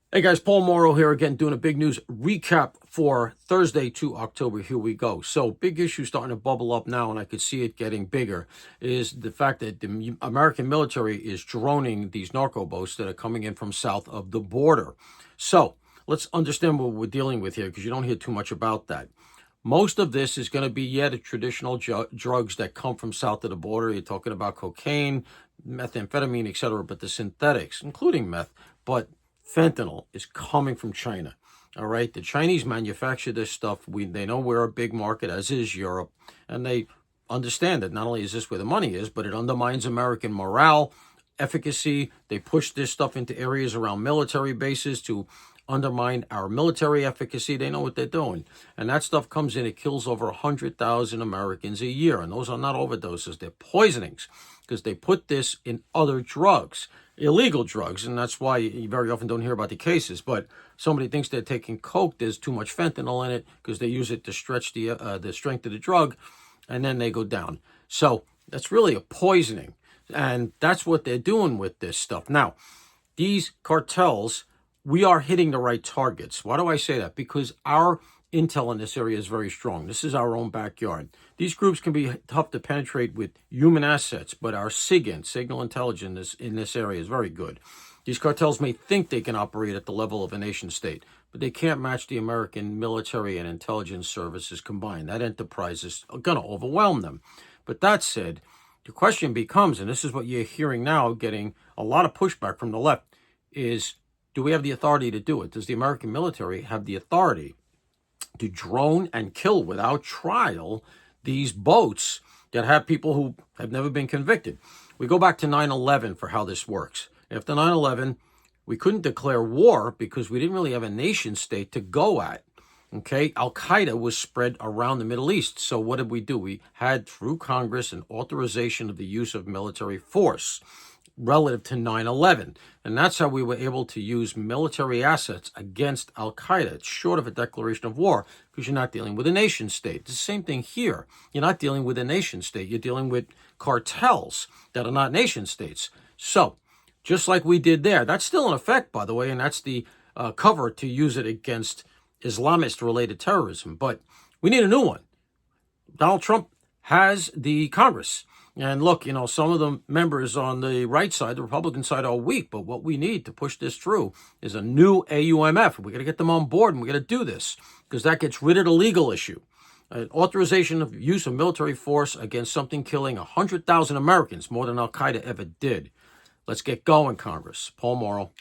Hey guys, Paul Morrow here again, doing a big news recap for Thursday, 2 October. Here we go. So, big issue starting to bubble up now, and I could see it getting bigger, is the fact that the American military is droning these narco boats that are coming in from south of the border. So, let's understand what we're dealing with here, because you don't hear too much about that. Most of this is going to be, the traditional drugs that come from south of the border. You're talking about cocaine, methamphetamine, etc., but the synthetics, including meth, but fentanyl is coming from China. All right, the Chinese manufacture this stuff. They know we're a big market, as is Europe, and they understand that not only is this where the money is, but it undermines American morale, efficacy. They push this stuff into areas around military bases to undermine our military efficacy. They know what they're doing. And that stuff comes in, it kills over 100,000 Americans a year. And those are not overdoses, they're poisonings, because they put this in other drugs, illegal drugs. And that's why you very often don't hear about the cases. But somebody thinks they're taking coke, there's too much fentanyl in it, because they use it to stretch the strength of the drug, and then they go down. So that's really a poisoning. And that's what they're doing with this stuff. Now, these cartels, we are hitting the right targets. Why do I say that? Because our intel in this area is very strong. This is our own backyard. These groups can be tough to penetrate with human assets, but our SIGINT, signal intelligence in this area, is very good. These cartels may think they can operate at the level of a nation state, but they can't match the American military and intelligence services combined. That enterprise is going to overwhelm them. But that said, the question becomes, and this is what you're hearing now, getting a lot of pushback from the left, is, do we have the authority to do it? Does the American military have the authority to drone and kill without trial these boats that have people who have never been convicted? We go back to 9/11 for how this works. After 9/11, we couldn't declare war because we didn't really have a nation state to go at. Okay, Al-Qaeda was spread around the Middle East. So what did we do? We had, through Congress, an authorization of the use of military force relative to 9/11. And that's how we were able to use military assets against Al-Qaeda. It's short of a declaration of war because you're not dealing with a nation state. It's the same thing here. You're not dealing with a nation state. You're dealing with cartels that are not nation states. So just like we did there, that's still in effect, by the way, and that's the cover to use it against Islamist-related terrorism. But we need a new one. Donald Trump has the Congress. And look, some of the members on the right side, the Republican side, are weak. But what we need to push this through is a new AUMF. We got to get them on board, and we got to do this because that gets rid of the legal issue. An authorization of use of military force against something killing 100,000 Americans, more than Al-Qaeda ever did. Let's get going, Congress. Paul Morrow.